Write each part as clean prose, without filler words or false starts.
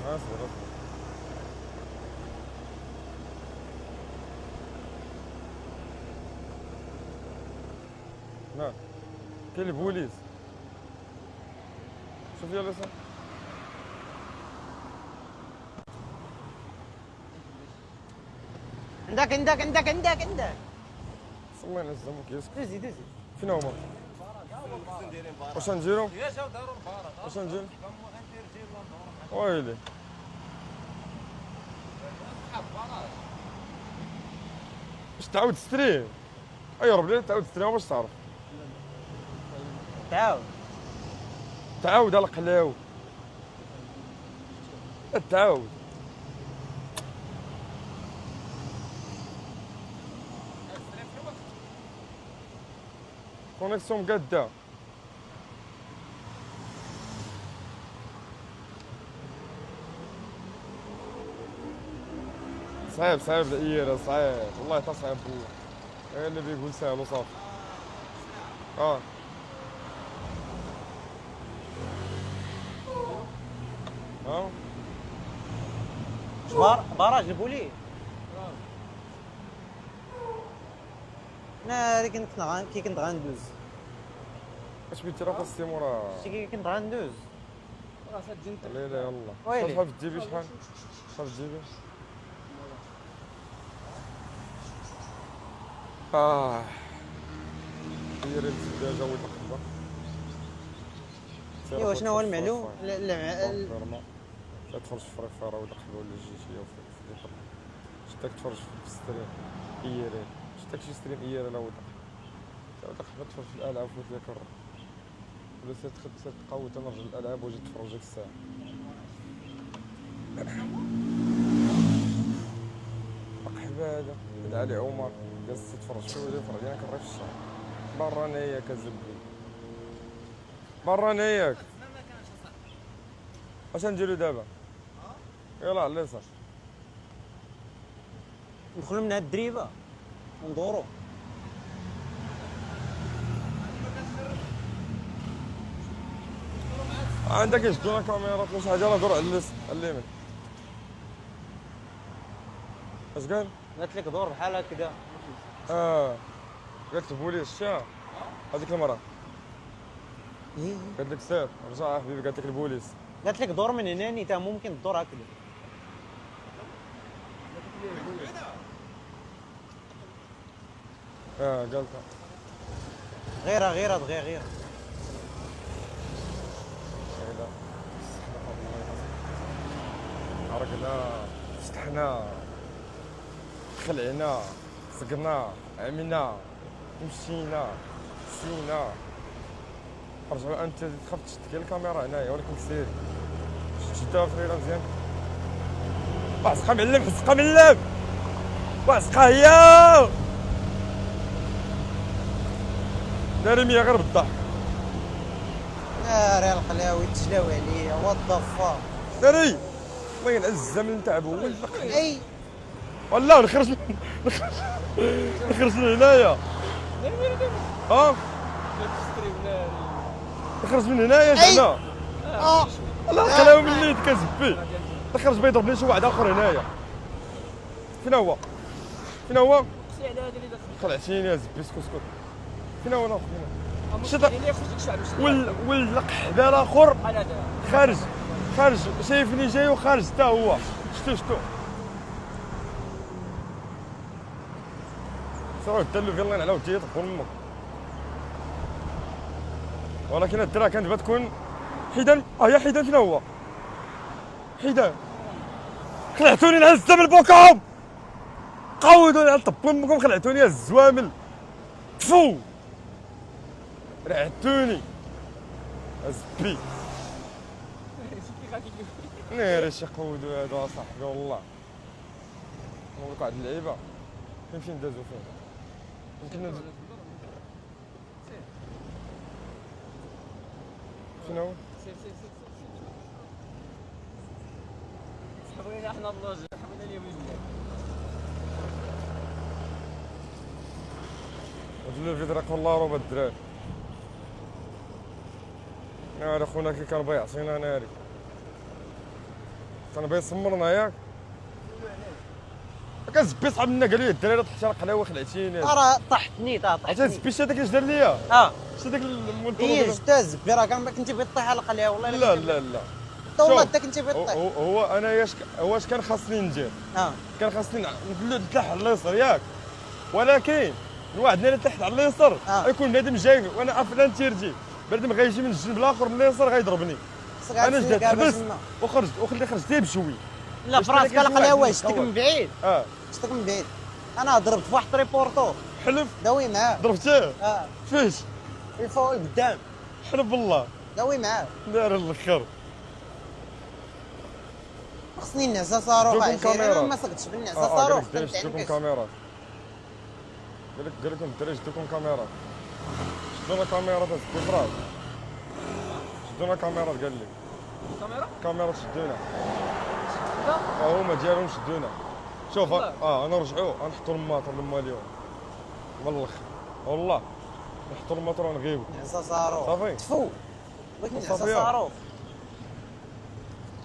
اصبر اصبر. نعم كاين البوليس. شوف يلا صاحبي. عندك الله ينزلهم كيسكت. دوزي فين هما؟ واش نديرو؟ واش ندير؟ ويلي واش تعاود تستري؟ اي ربي تعاود تستري باش تعرف. تعاود على القلاو. تعاود كونيكسيون مقاده. صعيب الإيرة صعيب والله تا صعيب والله. غير اللي بيقول ساهل وصافي. باراج البولي. انا كنت غندوز. اش بغيتي راه خاص مورا؟ شتي كنت غندوز. راه سجلت. لا يلا. ويلي شحال في جيبي شحال في جيبي؟ هي راه الزجاجه والقبه. ايوا شنو هو المعلوم؟ لا تفرج في فريفيرا ولا قحبه ولا جيجيه وفي اليوتيوب. شتاك تفرج في ستريم ايرين. شتاك شي ستريم ايرين ولا ولا قحبه تفرج في الالعاب وفوت لك الرا. ولا تقاوت تنرجع الالعاب وجيت تفرج ديك الساعه. قحبه هذا علي عمر جالس تتفرج فيه ولا يفرج انا كنري في الشارع. برا نياك زبي برا نياك. اش نديرو دابا؟ يلا على اليسار. ندخلوا من هاد الدريبه وندورو. عندك يشدونا كاميرات ولا شي حاجه. يلا دور على اليمين. اش قال؟ قالت لك دور بحال هكذا. قالت البوليس شا هذيك المراه. قالت لك سير رجع يا حبيبي. قالت لك البوليس. قالت لك دور من هنا نتا ممكن تدور هكذا. قالت غير عرقنا فتحنا خلعنا سقنا عمينا مشينا سينا. رجعوا انت تخاف تشد كاع الكاميرا هنايا ولكن سيري شدها فريره مزيان. واعسقها معلم حسقها معلم واعسقها هي داري مية غير بالضحك. ناري القلاوي تشلاو عليا وات ذا فاك. داري الله ينعز من تعبو ولا اي والله نخرج من هنايا. نخرج من هنايا زعما. الله قلاو من اليد كزبي. نخرج بيضرب لي شي واحد اخر هنايا. فين هو؟ خلعتيني يا زبي. اسكت. فين هو الاخر؟ ولا قحبه الاخر خارج شايفني جاي وخارج حتى هو. شتو سيروا دلو في الله ينعلو تيط امك. ولكن الدرا كانت تكون حيدان. يا حيدان فين هو؟ حيدان خلعتوني نهز من بوكم. قودوني على طب امكم. خلعتوني يا الزوامل. تفو رعدتوني زبي. ناري شي قودو هادو اصاحبي والله. نقولك واحد اللعيبه فين دازو فين. يمكن ندوز. شنو هو؟ سير سحبوا احنا اللوج. سحبوا اليمين. وجلو الفيدرا والله روبا الدراري. ناري خونا كي كان بايع عصينا ناري. انا باغي صمرنا ياك كنزبي صحاب لنا قالوا لي الدراري طحت على قلاوه خلعتيني راه طحتني عرفتي طحتني الزبي شتا داك اللي دار ليا شتا داك ايه شتا الزبي راه كان كنتي بغيت طيح على القليه والله لا لا لا والله شوف، انت كنتي بغيت طيح هو انا واش كان خاصني ندير كان خاصني نتلح على اليسار ياك ولكن الواحد اللي تحت على اليسار غيكون بنادم جاي وانا عارف فلان تيرجي بنادم غيجي من الجنب الاخر من اليسار غيضربني انا جدت حبس وخلي خرجت ليه بشوي لا في راسك القلاوه شتك الأول. من بعيد شتك من بعيد انا ضربت في واحد ريبورتو حلف داوي معاه ضربتيه فاش الفوق القدام حلف بالله داوي معاه دار الاخر خصني النعسه صاروخ جوكم عشيري انا كاميرا. ما سقتش بالنعسه صاروخ شدوكم كاميرات قال لكم الدراري شدوكم كاميرات شدونا كاميرات الكبرات شدونا كاميرات قال لي الكاميرا كاميرات شدونا لا هما ديالهم شدونا شوف والله. انا نرجعوا نحطوا الماطر لما اليوم من الاخر والله نحطوا الماطر ونغيبوا نعسه صاروخ صافي. تفو بغيت نعسه صافي. صاروخ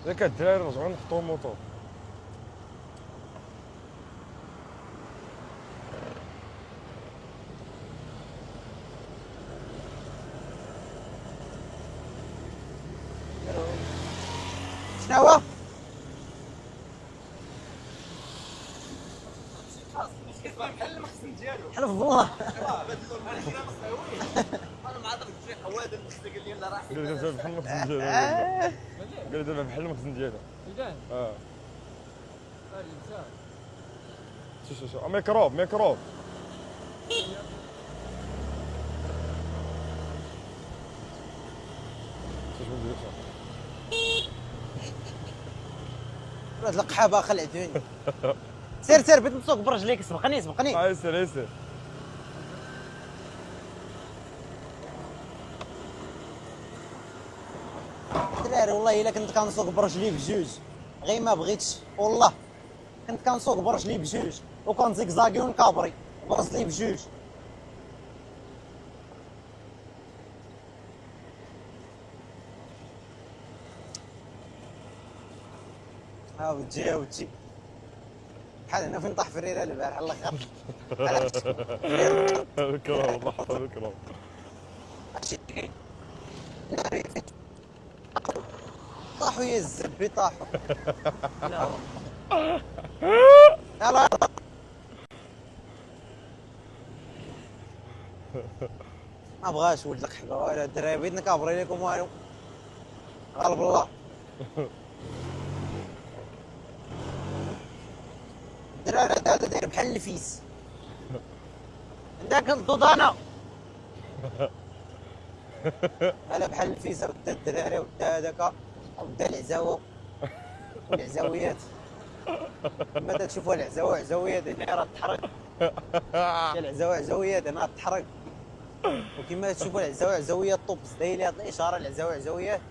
ياك الدراري رجعوا نحطوا الموتور شنو هو حلف بالله قال لي دابا بحال المخزن ديالها قال لي دابا بحال المخزن ديالها ميدان اه الانسان شو ميكروب شو ندير هاد القحابه خلعتوني سير بغيت نسوق برجليك سبقني يسير الدراري والله الا كنت كنسوق برجلي بجوج غير ما بغيتش والله كنت كنسوق برجلي بجوج وكون زيكزاكي ونكابري برجلي بجوج ودي بحال هنا فين طاح فريره البارح الله يخير الكرام الله حفظ الكرام طاحوا يا الزبي طاحوا يلا ما بغاش ولد القحبه ولا الدراري بغيت نكابري لكم والو غالب الله الدراري هذا داير بحال الفيس عندك الدودانه انا بحال الفيس ودا الدراري ودا هذاك ودا العزاوه والعزاويات متى تشوفوا العزاوه عزاويات هنا راه تحرق العزاوه عزاويات هنا تحرق وكما تشوفوا العزاوه عزاويات طوب داير هاد الاشاره العزاوه عزاويات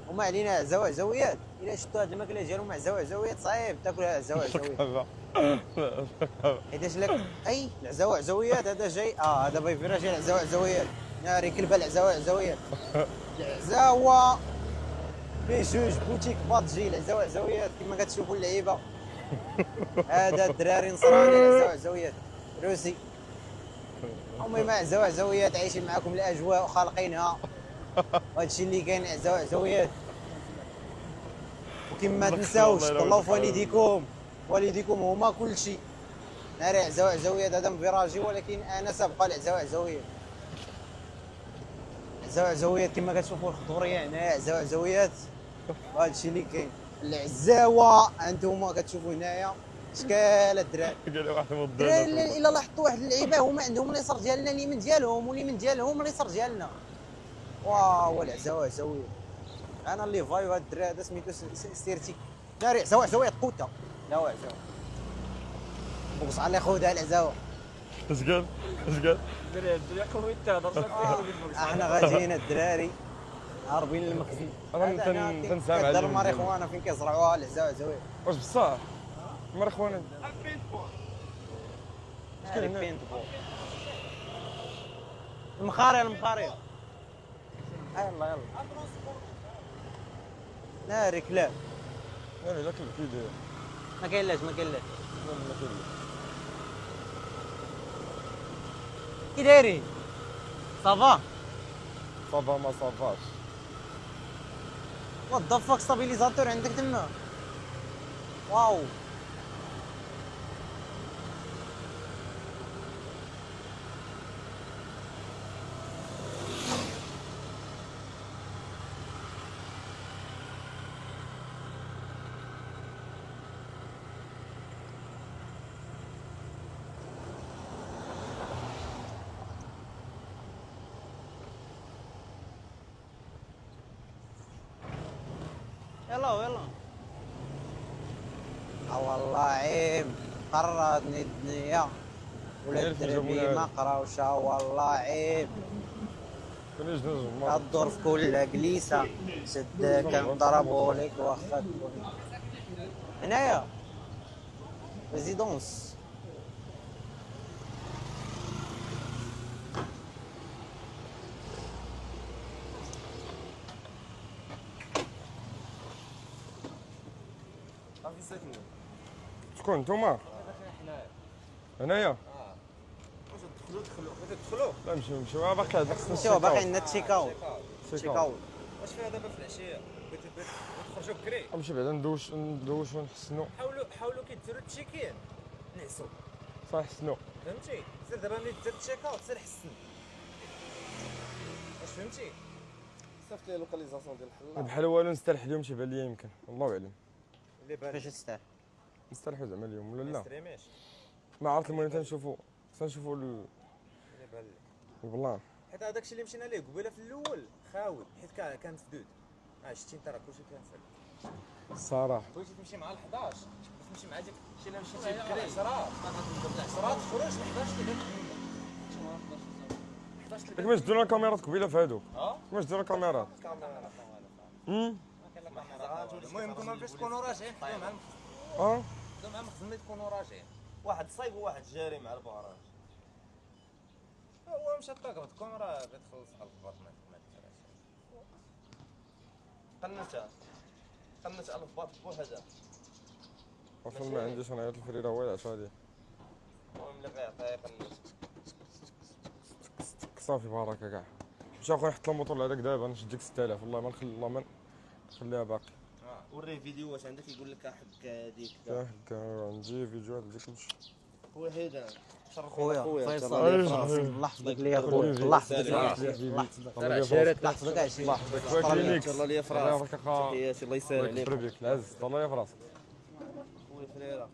وما علينا عزاوه عزاويات الا شفتوا هاد الماكله ديالهم عزاوه عزاويات صعيب تاكلها عزاوه عزاويات حيتاش لك اي العزاوه عزاويات هذا جاي هذا بايفيرا جاي العزاوه عزاويات ناري كلبه العزاوه عزاويات العزاوه فيه جوج بوتيك بادجي العزاوه عزاويات كما كتشوفوا اللعيبه هذا الدراري نصراني العزاوه عزاويات روسي المهم عزاوه عزاويات عايشين معاكم الاجواء وخالقينها وهادشي اللي كاين عزاوه عزاويات وكما تنساوش طلعوا في والديكم هما كلشي ناري عزاوه عزاويات هذا مفيراجي ولكن انا سابقه العزاوه عزاويات عزاوه عزاويات كما كتشوفوا الخضوريه هنايا عزاوه عزاويات وهادشي اللي كاين العزاوه انتم كتشوفوا هنايا اشكال الدراري قال واحد من الدراري الا لاحظتوا واحد اللعيبه هما عندهم اليسار ديالنا اليمين ديالهم واليمين ديالهم اليسار ديالنا واو العزاوه عزاويات انا اللي فايو هاد الدراري هذا سميتو سيرتي ناري عزاوه عزاويات قوته لا هو عزاوه بوكس على خوذها العزاوه اش قال الدراري قوي تهضر احنا غاديين الدراري هاربين للمخزن انا تنسى كدار الماريخوانا فين كيزرعوها العزاوه عزاويات واش بصح مريخوانا شكون بينت المخاريه يلا ناري كلاب انا الا كل كيداير ما كاين لاش ما كاين لاش ما كاين كي دايرين صافا صافا ما صافاش وات ذا فاك ستابيليزاتور عندك تما واو يلا يلا والله عيب قررتني الدنيا ولا عيب في الدربي الجمهور ما هذا. قراوشا والله عيب كنيش نجم كدور في كل جليسة سد كنضربو لك واخا تكون هنايا ريزيدونس صافي ساكنين شكون نتوما حنايا هنايا واش دخلوا تدخلوا لا نمشيو باقي عندك خصنا نمشيو باقي عندنا تشيك اوت تشيك تشيك اوت واش فيها دابا في العشيه بغيتو تخرجوا بكري نمشي بعدا ندوش ونحسنو حاولوا كي ديروا التشيكين نعسوا صح نحسنو فهمتي سير دابا ملي دير التشيك اوت سير حسن واش فهمتي صيفط لي لوكاليزاسيون ديال الحلا بحال والو نستريح اليوم تيبان ليا يمكن الله اعلم اللي بان فاش تستاهل نستريحو زعما اليوم ولا ما لا ستريميش ما عرفت المهم تنشوفو تنشوفو اللي بان لي البلان حيت هذاك الشيء اللي مشينا ليه قبيله في الاول خاوي حيت كان مسدود شتي انت راه كلشي كينفعل الصراحه بغيتي تمشي مع ال 11 بس تمشي مع ديك شي الا مشيتي بكري 10 10 تخرج 11 تبان 11 كيفاش مش ديروا الكاميرات قبيله في هادوك اه كيفاش ديروا الكاميرات المهم نتوما فاش تكونوا راجعين خدوا مع اه خدوا مع المخزن ملي تكونوا راجعين واحد صايب وواحد جاري مع البهران هو مشى طاقبتكم راه غتخلص على الفباط ما قنت على الفباط بوحدها اصلا ما عنديش انا الفريره هو العشاء ديال المهم اللي غيعطيها يقنت صافي بارك كاع مشى اخويا نحط الموتور هذاك دابا نشد ديك 6000 والله ما نخلي الله ما نخليها باقي وريه فيديو واش عندك يقول لك حق هذيك كاع عندي فيديوهات ديال كلشي وحيدا شرف خويا أيوة. فيصل الله يحفظك ليا خويا الله يحفظك ليا الله يحفظك الله يفرح الله يحفظك عايشين الله يحفظك كلينيكس الله ليا الله فراسك يفرحك اخا تحياتي الله يسهل الله عليك يكبر بك العز الله يفرحك خويا فريرة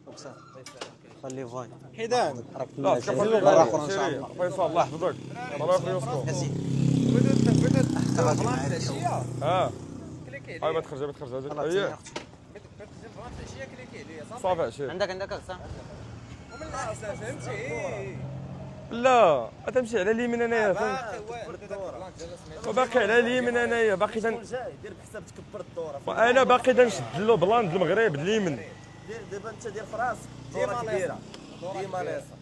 خلي فاي حيدان راك لا في خلي مرة أخرى إن شاء سيري الله فيصل الله يحفظك الله يخلي يوسفو ياسين بدات غادي معاك. العشيه ها كليكي هاي ما عليه تخرج ما تخرج هذيك خلاص هي يا أختي. بدات تجي العشيه كليكي عليه صافي صافي عشير عندك أقصى ومن الاحسن فهمتي لا تمشي على اليمين انايا باقي هو البلان ديال سميتو باقي على اليمين انايا باقي شكون جاي دير بحساب تكبر الدوره انا باقي تنشد له بلاند المغرب اليمين دابا انت دير في راسك ديما دوره كبيره دورة ديما كبيرة. اليسار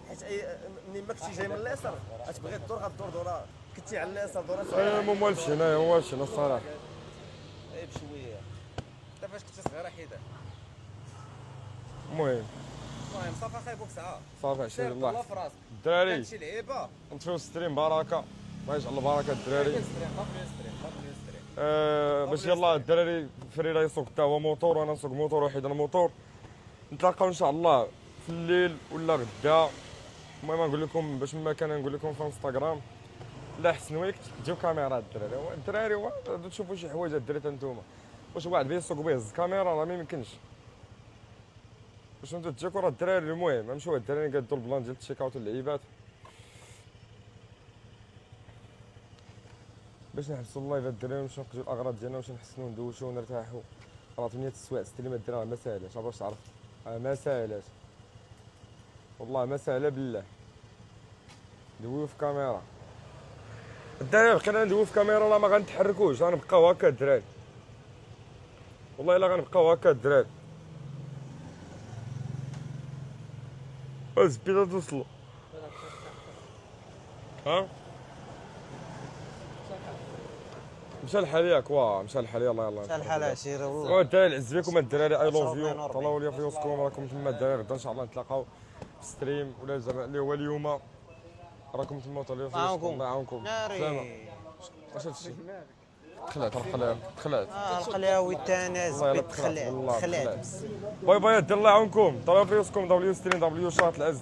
حيت اي منين ما كنتي جاي من اليسار غتبغي الدور غدور دوره كنتي على اليسار دوره انا صغيره ما موالفش هنايا ما موالفش انا الصراحه غير بشويه انت فاش كنت صغيره حيدان المهم المهم صافي اخاي بوك ساعه صافي عشير سير الله الله يحفظك. في راسك الدراري كانت شي لعيبه نطفيو ستريم بركه الله يجعل البركه الدراري ستريم باش يلا الدراري فريرة يسوق حتى هو موتور وانا نسوق موتور وحيد انا موتور نتلاقاو ان شاء الله في الليل ولا غدا المهم نقول لكم باش ما كان نقول لكم في انستغرام لا حسن ويك تجيب كاميرا الدراري الدراري تشوفوا شي حوايج الدراري نتوما واش واحد بيسوق بيهز الكاميرا راه ما يمكنش باش نتو تجيكوا راه الدراري المهم نمشيو الدراري نقادو البلان ديال التشيك اوت اللعيبات باش نحبسوا اللايف الدراري ونمشيو نقضيو الاغراض ديالنا باش نحسنوا ندوشوا ونرتاحوا راه 8 السوايع ستريمات الدراري ما ساهلاش باش تعرف ما ساهلاش والله ما ساهله بالله ندويو في كاميرا الدراري بقينا ندويو في كاميرا راه ما غنتحركوش غنبقاو هكا الدراري والله الا غنبقاو هكا الدراري الزبيده توصلوا ها مشى الحال ياك واه مشى الحال يلاه يلاه شحال الحال عشيرة والله. والدراري العز بكم الدراري اي لوف شربنا يو نور طلعوا لي في وسطكم راكم تما الدراري غدا ان شاء الله نتلاقاو في ستريم ولا زعما اللي هو اليوم راكم تما طلعوا في وسطكم الله يعاونكم سلامة. ناري. واش هادشي دخلات دخلات القلاوي التناس والله إلا بتخلع والله خلعت دخلات. بزاف. باي باي الدراري الله يعاونكم طلعوا في وسطكم دبليو ستريم دبليو شاط العز